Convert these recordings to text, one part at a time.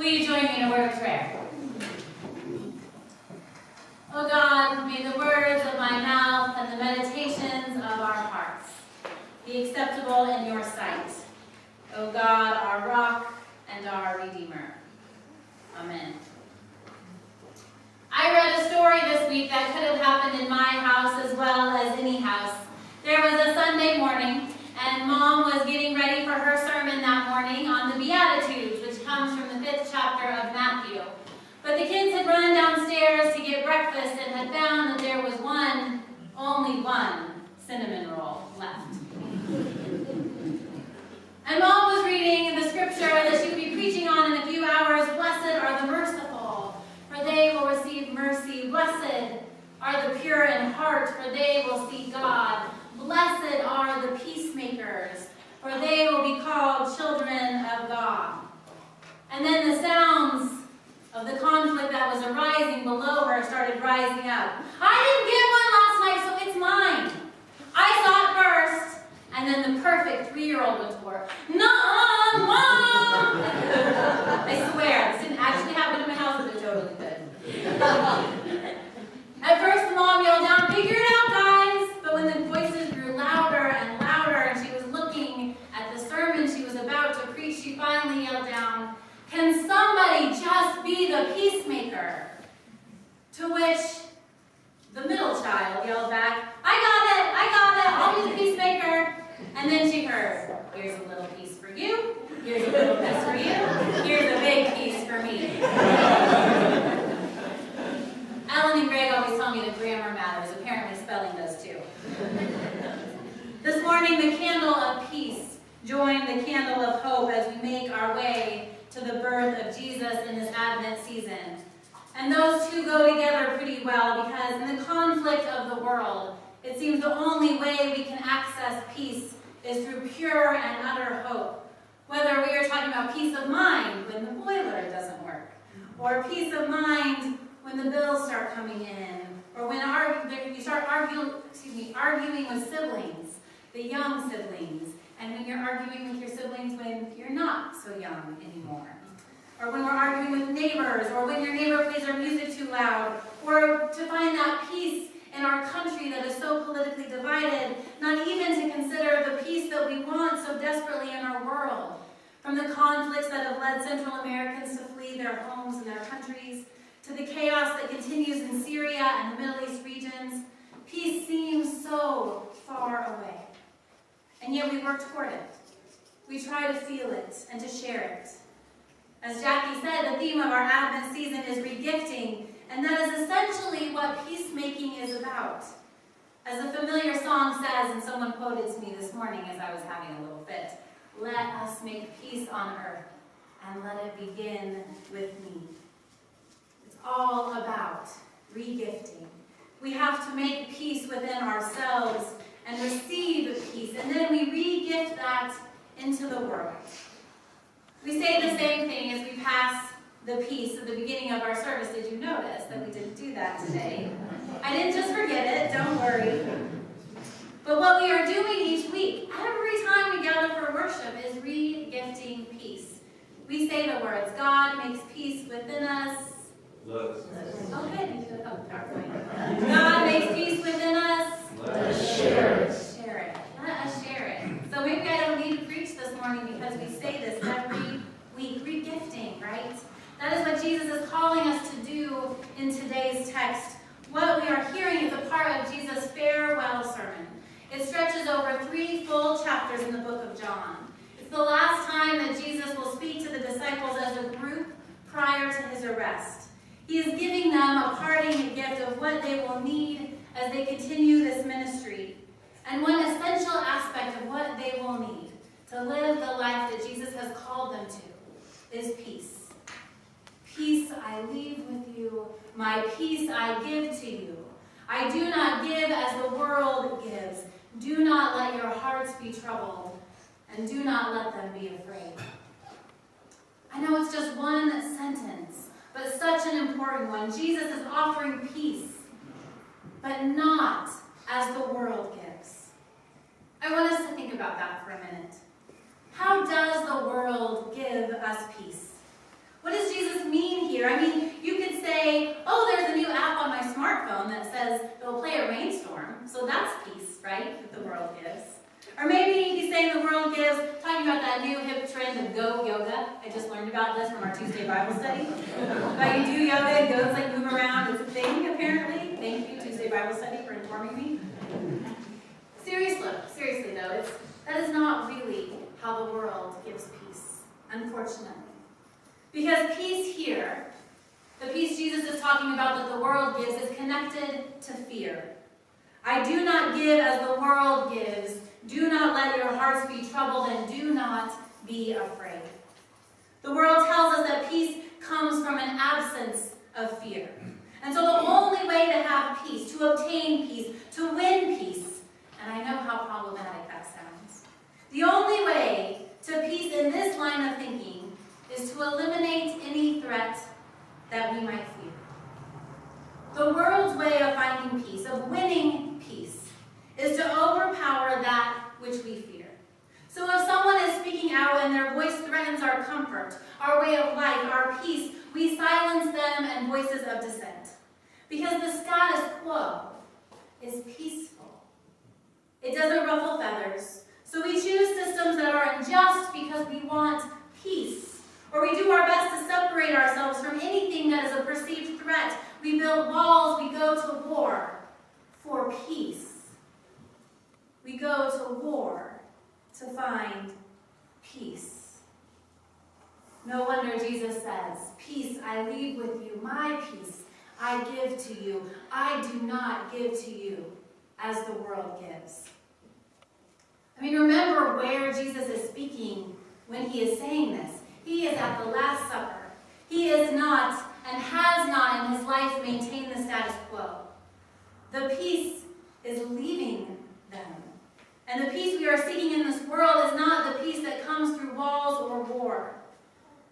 Will you join me in a word of prayer? O God, may the words of my mouth and the meditations of our hearts be acceptable in your sight. O God, our rock and our Redeemer. Amen. I read a story this week that could have happened in my house as well as any house. There was a Sunday morning, and Mom was getting ready for her sermon that morning on the Beatitudes, which comes from the 5th chapter of Matthew. But the kids had run downstairs to get breakfast and had found that there was only one cinnamon roll left. And Mom was reading the scripture that she would be preaching on in a few hours. Blessed are the merciful, for they will receive mercy. Blessed are the pure in heart, for they will see God. Blessed are the peacemakers, for they will be called children of God. And then the sounds of the conflict that was arising below her started rising up. I didn't get one last night, so it's mine. I saw it first. And then the perfect 3-year-old went to work. Nuh-uh, Mom! I swear, this didn't actually happen in my house, but it totally did. At first, the mom yelled down, "Figure it out, guys!" But when the voices grew louder and louder, and she was looking at the sermon she was about to preach, she finally yelled down, "Can somebody just be the peacemaker?" To which the middle child yelled back, I got it, I'll be the peacemaker." And then she heard, "Here's a little piece for you, here's a little piece for you, here's a big piece for me." Ellen and Greg always tell me that grammar matters. Apparently spelling does too. This morning, the candle of peace joined the candle of hope as we make our way to the birth of Jesus in this Advent season. And those two go together pretty well because in the conflict of the world, it seems the only way we can access peace is through pure and utter hope. Whether we are talking about peace of mind when the boiler doesn't work, or peace of mind when the bills start coming in, or when you start arguing with siblings, the young siblings, and when you're arguing with your siblings when you're not so young anymore. Or when we're arguing with neighbors, or when your neighbor plays their music too loud, or to find that peace in our country that is so politically divided, not even to consider the peace that we want so desperately in our world. From the conflicts that have led Central Americans to flee their homes and their countries, to the chaos that continues in Syria and the Middle East regions, peace seems so far away. And yet we work toward it. We try to feel it and to share it. As Jackie said, the theme of our Advent season is regifting, and that is essentially what peacemaking is about. As the familiar song says, and someone quoted to me this morning as I was having a little fit, "Let us make peace on earth, and let it begin with me." It's all about regifting. We have to make peace within ourselves and receive peace, and then we re-gift that into the world. We say the same thing as we pass the peace at the beginning of our service. Did you notice that we didn't do that today? I didn't just forget it, don't worry. But what we are doing each week, every time we gather for worship, is re-gifting peace. We say the words, "God makes peace within us." Okay. God makes peace within us. Let us share it. Share it. Let us share it. So maybe I don't need to preach this morning because we say this every week. Regifting, right? That is what Jesus is calling us to do in today's text. What we are hearing is a part of Jesus' farewell sermon. It stretches over 3 full chapters in the book of John. It's the last time that Jesus will speak to the disciples as a group prior to his arrest. He is giving them a parting gift of what they will need as they continue this ministry. And one essential aspect of what they will need to live the life that Jesus has called them to is peace. "Peace I leave with you, my peace I give to you. I do not give as the world gives. Do not let your hearts be troubled, and do not let them be afraid." I know it's just one sentence, but such an important one. Jesus is offering peace, but not as the world gives. I want us to think about that for a minute. How does the world give us peace? What is Jesus that new hip trend of goat yoga. I just learned about this from our Tuesday Bible study. But you do yoga and goats like move around. It's a thing, apparently. Thank you, Tuesday Bible study, for informing me. Seriously though, that is not really how the world gives peace, unfortunately. Because peace here, the peace Jesus is talking about that the world gives, is connected to fear. I do not give as the world gives. Do not let your hearts be troubled, and do not be afraid. The world tells us that peace comes from an absence of fear. And so the only way to have peace, to obtain peace, to win peace, and I know how problematic that sounds, the only way to peace in this line of thinking is to eliminate any threat that we might fear. The world's way of finding peace, of winning peace, is to overpower that which we fear. So if someone is speaking out and their voice threatens our comfort, our way of life, our peace, we silence them and voices of dissent. Because the status quo is peaceful. It doesn't ruffle feathers. So we choose systems that are unjust because we want peace. Or we do our best to separate ourselves from anything that is a perceived threat. We build walls, we go to war for peace. We go to war to find peace. No wonder Jesus says, "Peace I leave with you, my peace I give to you. I do not give to you as the world gives." I mean, remember where Jesus is speaking when he is saying this. He is at the Last Supper. He is not and has not in his life maintained the status quo. The peace is leaving them. And the peace we are seeking in this world is not the peace that comes through walls or war.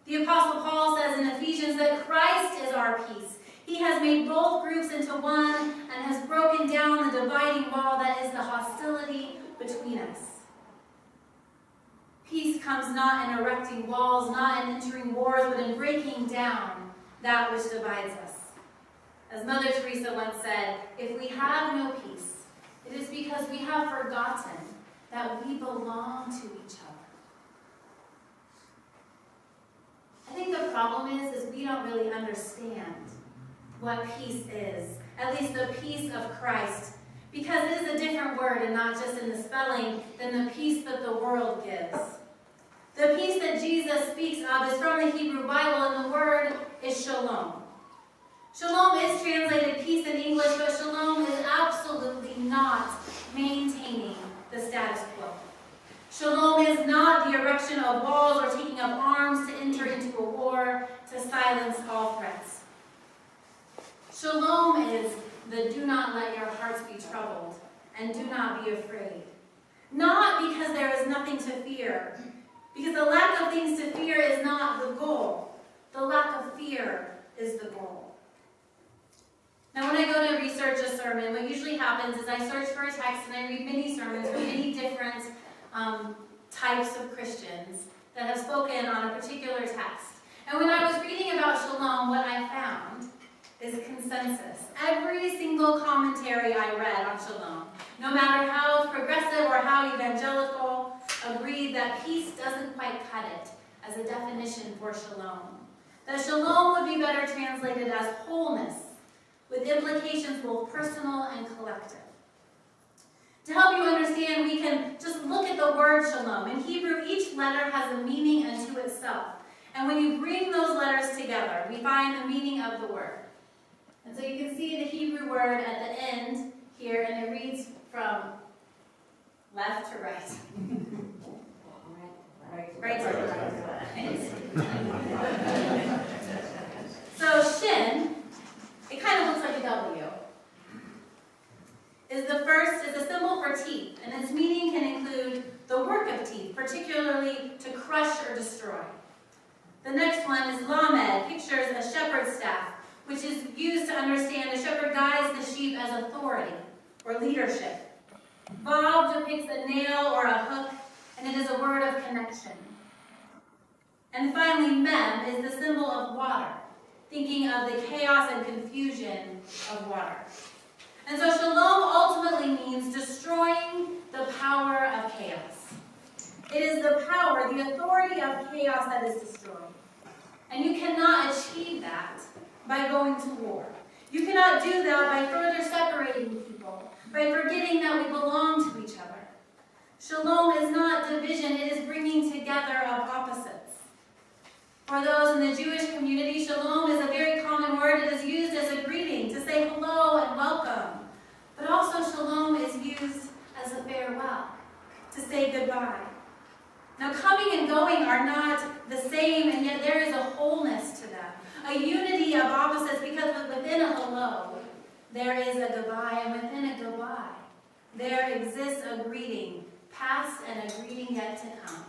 The Apostle Paul says in Ephesians that Christ is our peace. He has made both groups into one and has broken down the dividing wall that is the hostility between us. Peace comes not in erecting walls, not in entering wars, but in breaking down that which divides us. As Mother Teresa once said, if we have no peace, it is because we have forgotten that we belong to each other. I think the problem is we don't really understand what peace is, at least the peace of Christ, because it is a different word and not just in the spelling than the peace that the world gives. The peace that Jesus speaks of is from the Hebrew Bible, and the word is shalom. Shalom is translated peace in English, but shalom is absolutely not maintaining the status quo. Shalom is not the erection of walls or taking up arms to enter into a war to silence all threats. Shalom is the do not let your hearts be troubled and do not be afraid. Not because there is nothing to fear, because the lack of things to fear is not the goal. The lack of fear is the goal. Now, when I go to research a sermon, what usually happens is I search for a text and I read many sermons from many different types of Christians that have spoken on a particular text. And when I was reading about shalom, what I found is consensus. Every single commentary I read on shalom, no matter how progressive or how evangelical, agreed that peace doesn't quite cut it as a definition for shalom. That shalom would be better translated as wholeness, with implications both personal and collective. To help you understand, we can just look at the word shalom. In Hebrew, each letter has a meaning unto itself. And when you bring those letters together, we find the meaning of the word. And so you can see the Hebrew word at the end here, and it reads from left to right. Right to left. So shin, it kind of looks like a W, is a symbol for teeth, and its meaning can include the work of teeth, particularly to crush or destroy. The next one is lamed, pictures a shepherd's staff, which is used to understand a shepherd guides the sheep as authority or leadership. Vav depicts a nail or a hook, and it is a word of connection. And finally, mem is the symbol of water, thinking of the chaos and confusion of water. And so shalom ultimately means destroying the power of chaos. It is the power, power, the authority of chaos that is destroyed. And you cannot achieve that by going to war. You cannot do that by further separating people, by forgetting that we belong to each other. Shalom is not division, it is bringing together of opposites. For those in the Jewish community, shalom is a very common word. It is used as a greeting, to say hello and welcome. But also shalom is used as a farewell, to say goodbye. Now coming and going are not the same, and yet there is a wholeness to them. A unity of opposites, because within a hello, there is a goodbye, and within a goodbye, there exists a greeting, past and a greeting yet to come.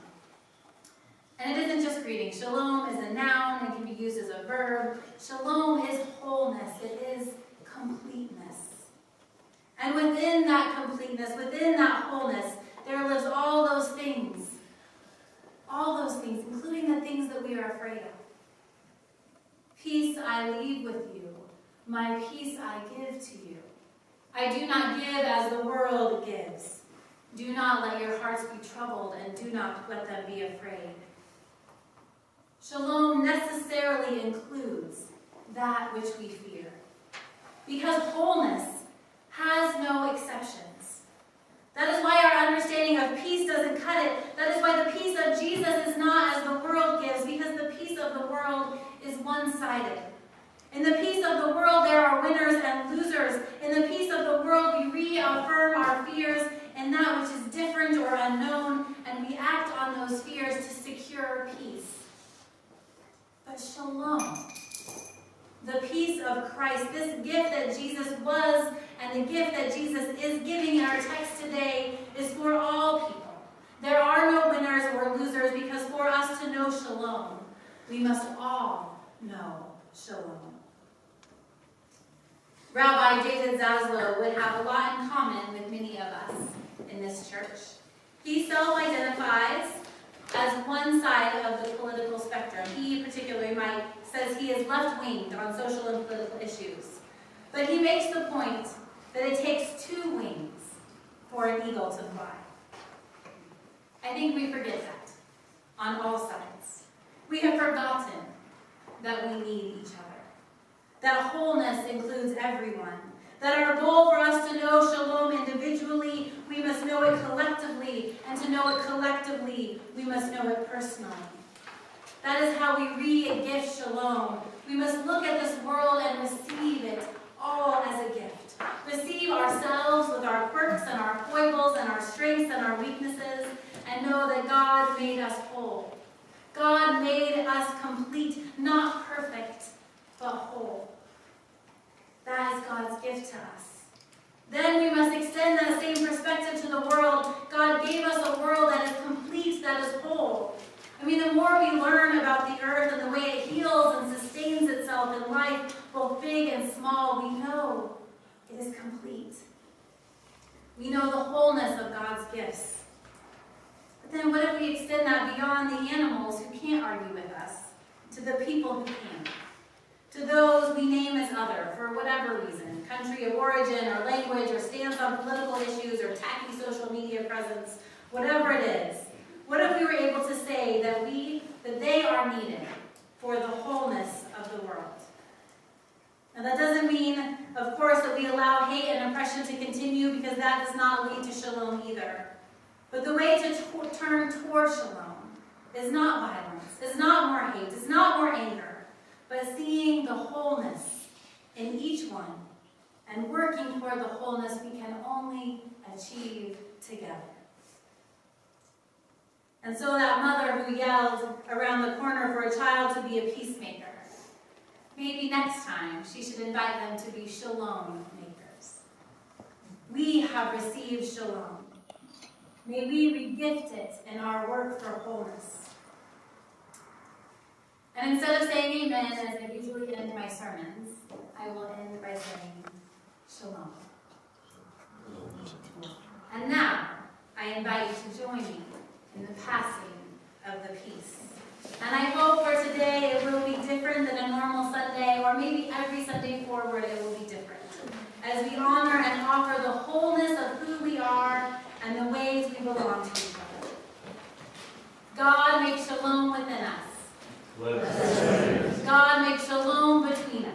And it isn't just greeting. Shalom is a noun and can be used as a verb. Shalom is wholeness. It is completeness. And within that completeness, within that wholeness, there lives all those things, including the things that we are afraid of. Peace I leave with you. My peace I give to you. I do not give as the world gives. Do not let your hearts be troubled, and do not let them be afraid. Shalom necessarily includes that which we fear, because wholeness has no exceptions. That is why our understanding of peace doesn't cut it. That is why the peace of Jesus is not as the world gives, because the peace of the world is one-sided. In the peace of the world, there are winners and losers. In the peace of the world, we reaffirm our fears in that which is different or unknown, and we act on those fears to secure peace. But shalom, the peace of Christ, this gift that Jesus was and the gift that Jesus is giving in our text today, is for all people. There are no winners or losers, because for us to know shalom, we must all know shalom. Rabbi David Zaslow would have a lot in common with many of us in this church. He self-identifies as one side of the political spectrum. He particularly says he is left-winged on social and political issues. But he makes the point that it takes two wings for an eagle to fly. I think we forget that on all sides. We have forgotten that we need each other. That wholeness includes everyone. That our goal for us to know shalom individually, we must know it collectively. And to know it collectively, we must know it personally. That is how we re-gift shalom. We must look at this world and receive it all as a gift. Receive ourselves with our quirks and our foibles and our strengths and our weaknesses, and know that God made us whole. God made us complete, not perfect, but whole. That is God's gift to us. Then we must extend that same perspective to the world. God gave us a world that is complete, that is whole. I mean, the more we learn about the earth and the way it heals and sustains itself in life, both big and small, we know it is complete. We know the wholeness of God's gifts. But then what if we extend that beyond the animals who can't argue with us, to the people who can? To those we name as other, for whatever reason, country of origin or language or stance on political issues or tacky social media presence, whatever it is. What if we were able to say that they are needed for the wholeness of the world? Now that doesn't mean, of course, that we allow hate and oppression to continue, because that does not lead to shalom either. But the way to turn toward shalom is not violence, is not more hate, is not more anger, but seeing the wholeness in each one and working toward the wholeness we can only achieve together. And so that mother who yelled around the corner for a child to be a peacemaker, maybe next time she should invite them to be shalom makers. We have received shalom. May we re-gift it in our work for wholeness. And instead of saying amen, as I usually end my sermons, I will end by saying shalom. And now, I invite you to join me in the passing of the peace. And I hope for today it will be different than a normal Sunday, or maybe every Sunday forward it will be different, as we honor and offer the wholeness of who we are and the ways we belong to each other. God make shalom within us. Let us pray. God make shalom between us.